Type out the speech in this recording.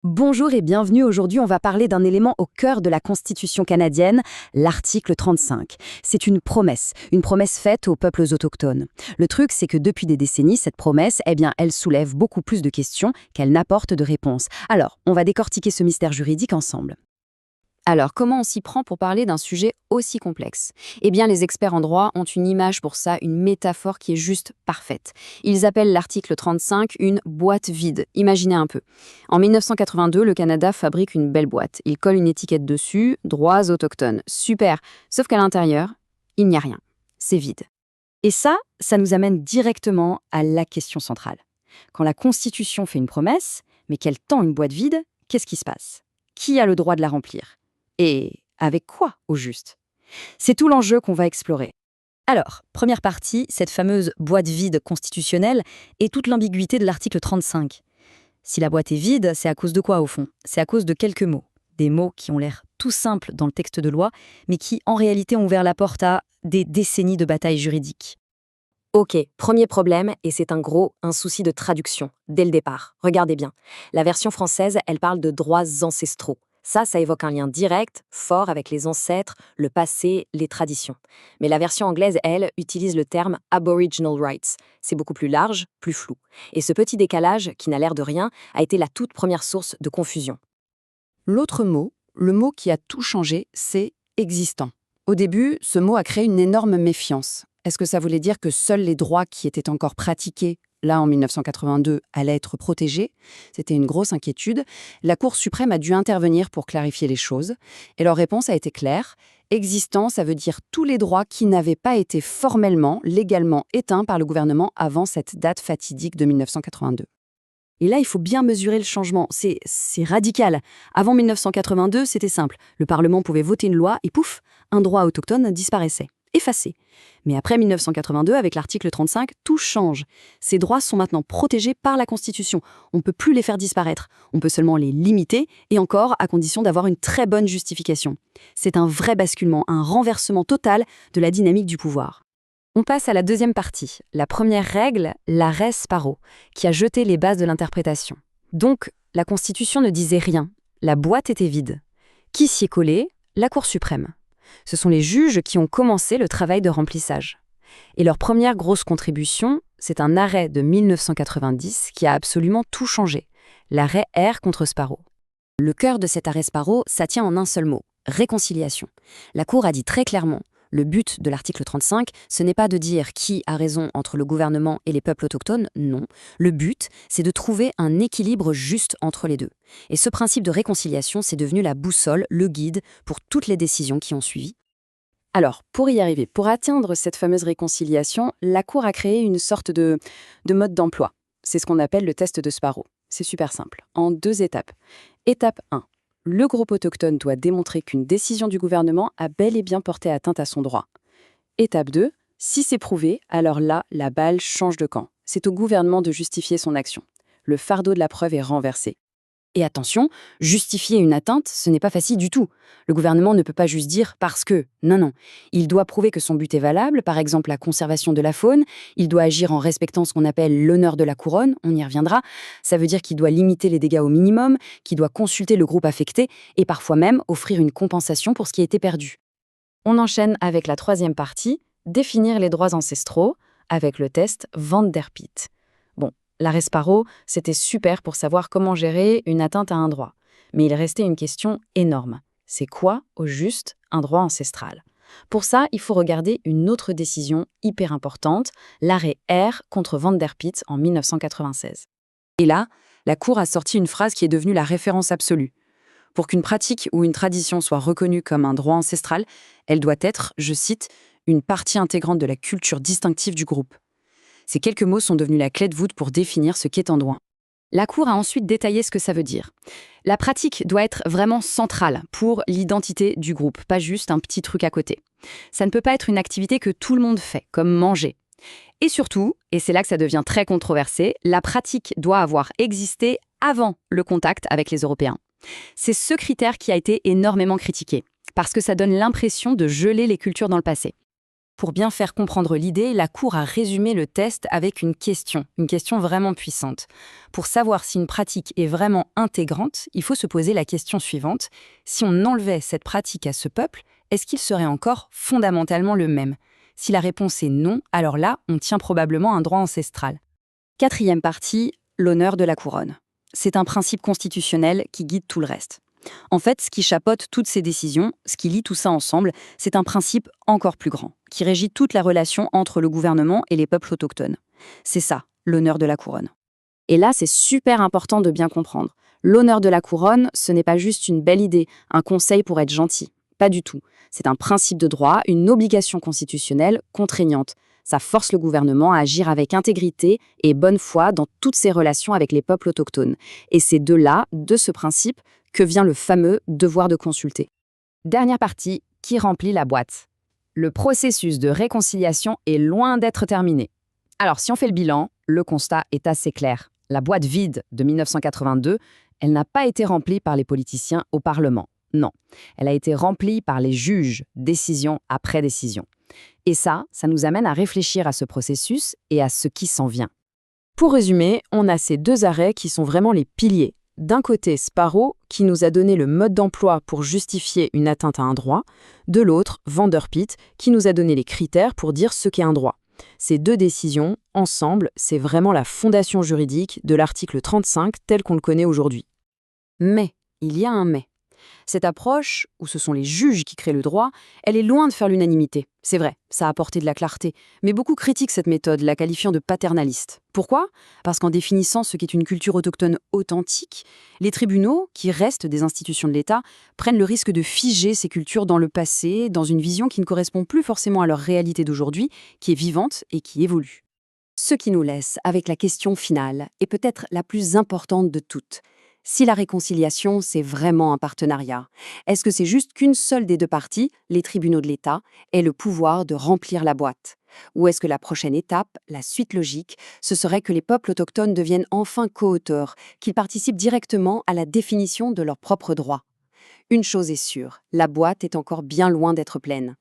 Bonjour et bienvenue. Aujourd'hui, on va parler d'un élément au cœur de la Constitution canadienne, l'article 35. C'est une promesse faite aux peuples autochtones. Le truc, c'est que depuis des décennies, cette promesse, elle soulève beaucoup plus de questions qu'elle n'apporte de réponses. Alors, on va décortiquer ce mystère juridique ensemble. Alors, comment on s'y prend pour parler d'un sujet aussi complexe? Eh bien, les experts en droit ont une image pour ça, une métaphore qui est juste parfaite. Ils appellent l'article 35 une boîte vide. Imaginez un peu. En 1982, le Canada fabrique une belle boîte. Il colle une étiquette dessus, droits autochtones. Super. Sauf qu'à l'intérieur, il n'y a rien. C'est vide. Et ça nous amène directement à la question centrale. Quand la Constitution fait une promesse, mais qu'elle tend une boîte vide, qu'est-ce qui se passe? Qui a le droit de la remplir? Et avec quoi, au juste? C'est tout l'enjeu qu'on va explorer. Alors, première partie, cette fameuse boîte vide constitutionnelle et toute l'ambiguïté de l'article 35. Si la boîte est vide, c'est à cause de quoi au fond? C'est à cause de quelques mots. Des mots qui ont l'air tout simples dans le texte de loi, mais qui en réalité ont ouvert la porte à des décennies de batailles juridiques. Ok, premier problème, et c'est un souci de traduction, dès le départ. Regardez bien. La version française, elle parle de droits ancestraux. Ça évoque un lien direct, fort avec les ancêtres, le passé, les traditions. Mais la version anglaise, elle, utilise le terme Aboriginal Rights. C'est beaucoup plus large, plus flou. Et ce petit décalage, qui n'a l'air de rien, a été la toute première source de confusion. L'autre mot, le mot qui a tout changé, c'est existant. Au début, ce mot a créé une énorme méfiance. Est-ce que ça voulait dire que seuls les droits qui étaient encore pratiqués, là en 1982, allaient être protégés? C'était une grosse inquiétude. La Cour suprême a dû intervenir pour clarifier les choses. Et leur réponse a été claire. Existant, ça veut dire tous les droits qui n'avaient pas été formellement, légalement éteints par le gouvernement avant cette date fatidique de 1982. Et là, il faut bien mesurer le changement. C'est radical. Avant 1982, c'était simple. Le Parlement pouvait voter une loi et pouf, un droit autochtone disparaissait. Effacé. Mais après 1982, avec l'article 35, tout change. Ces droits sont maintenant protégés par la Constitution. On ne peut plus les faire disparaître. On peut seulement les limiter, et encore à condition d'avoir une très bonne justification. C'est un vrai basculement, un renversement total de la dynamique du pouvoir. On passe à la deuxième partie. La première règle, la res paro, qui a jeté les bases de l'interprétation. Donc, la Constitution ne disait rien. La boîte était vide. Qui s'y est collé? La Cour suprême. Ce sont les juges qui ont commencé le travail de remplissage. Et leur première grosse contribution, c'est un arrêt de 1990 qui a absolument tout changé. L'arrêt R contre Sparrow. Le cœur de cet arrêt Sparrow, ça tient en un seul mot, réconciliation. La Cour a dit très clairement, le but de l'article 35, ce n'est pas de dire qui a raison entre le gouvernement et les peuples autochtones, non. Le but, c'est de trouver un équilibre juste entre les deux. Et ce principe de réconciliation, c'est devenu la boussole, le guide pour toutes les décisions qui ont suivi. Alors, pour y arriver, pour atteindre cette fameuse réconciliation, la Cour a créé une sorte de mode d'emploi. C'est ce qu'on appelle le test de Sparrow. C'est super simple, en 2 étapes. Étape 1. Le groupe autochtone doit démontrer qu'une décision du gouvernement a bel et bien porté atteinte à son droit. Étape 2. Si c'est prouvé, alors là, la balle change de camp. C'est au gouvernement de justifier son action. Le fardeau de la preuve est renversé. Et attention, justifier une atteinte, ce n'est pas facile du tout. Le gouvernement ne peut pas juste dire « parce que ». Non. Il doit prouver que son but est valable, par exemple la conservation de la faune. Il doit agir en respectant ce qu'on appelle l'honneur de la couronne, on y reviendra. Ça veut dire qu'il doit limiter les dégâts au minimum, qu'il doit consulter le groupe affecté et parfois même offrir une compensation pour ce qui a été perdu. On enchaîne avec la troisième partie, définir les droits ancestraux, avec le test Van der Piet. L'arrêt Sparrow, c'était super pour savoir comment gérer une atteinte à un droit. Mais il restait une question énorme. C'est quoi, au juste, un droit ancestral? Pour ça, il faut regarder une autre décision hyper importante, l'arrêt R contre Van der Piet en 1996. Et là, la Cour a sorti une phrase qui est devenue la référence absolue. Pour qu'une pratique ou une tradition soit reconnue comme un droit ancestral, elle doit être, je cite, « une partie intégrante de la culture distinctive du groupe ». Ces quelques mots sont devenus la clé de voûte pour définir ce qu'est un droit. La Cour a ensuite détaillé ce que ça veut dire. La pratique doit être vraiment centrale pour l'identité du groupe, pas juste un petit truc à côté. Ça ne peut pas être une activité que tout le monde fait, comme manger. Et surtout, et c'est là que ça devient très controversé, la pratique doit avoir existé avant le contact avec les Européens. C'est ce critère qui a été énormément critiqué, parce que ça donne l'impression de geler les cultures dans le passé. Pour bien faire comprendre l'idée, la Cour a résumé le test avec une question vraiment puissante. Pour savoir si une pratique est vraiment intégrante, il faut se poser la question suivante. Si on enlevait cette pratique à ce peuple, est-ce qu'il serait encore fondamentalement le même? Si la réponse est non, alors là, on tient probablement un droit ancestral. Quatrième partie, l'honneur de la couronne. C'est un principe constitutionnel qui guide tout le reste. En fait, ce qui chapeaute toutes ces décisions, ce qui lie tout ça ensemble, c'est un principe encore plus grand, qui régit toute la relation entre le gouvernement et les peuples autochtones. C'est ça, l'honneur de la couronne. Et là, c'est super important de bien comprendre. L'honneur de la couronne, ce n'est pas juste une belle idée, un conseil pour être gentil. Pas du tout. C'est un principe de droit, une obligation constitutionnelle contraignante. Ça force le gouvernement à agir avec intégrité et bonne foi dans toutes ses relations avec les peuples autochtones. Et c'est de là, de ce principe, que vient le fameux devoir de consulter. Dernière partie, qui remplit la boîte? Le processus de réconciliation est loin d'être terminé. Alors, si on fait le bilan, le constat est assez clair. La boîte vide de 1982, elle n'a pas été remplie par les politiciens au Parlement. Non, elle a été remplie par les juges, décision après décision. Et ça nous amène à réfléchir à ce processus et à ce qui s'en vient. Pour résumer, on a ces deux arrêts qui sont vraiment les piliers. D'un côté, Sparrow, qui nous a donné le mode d'emploi pour justifier une atteinte à un droit. De l'autre, Vanderpitt, qui nous a donné les critères pour dire ce qu'est un droit. Ces deux décisions, ensemble, c'est vraiment la fondation juridique de l'article 35 tel qu'on le connaît aujourd'hui. Mais, il y a un mais. Cette approche, où ce sont les juges qui créent le droit, elle est loin de faire l'unanimité. C'est vrai, ça a apporté de la clarté. Mais beaucoup critiquent cette méthode, la qualifiant de paternaliste. Pourquoi? Parce qu'en définissant ce qu'est une culture autochtone authentique, les tribunaux, qui restent des institutions de l'État, prennent le risque de figer ces cultures dans le passé, dans une vision qui ne correspond plus forcément à leur réalité d'aujourd'hui, qui est vivante et qui évolue. Ce qui nous laisse avec la question finale, et peut-être la plus importante de toutes. Si la réconciliation, c'est vraiment un partenariat, est-ce que c'est juste qu'une seule des deux parties, les tribunaux de l'État, ait le pouvoir de remplir la boîte? Ou est-ce que la prochaine étape, la suite logique, ce serait que les peuples autochtones deviennent enfin co-auteurs, qu'ils participent directement à la définition de leurs propres droits? Une chose est sûre, la boîte est encore bien loin d'être pleine.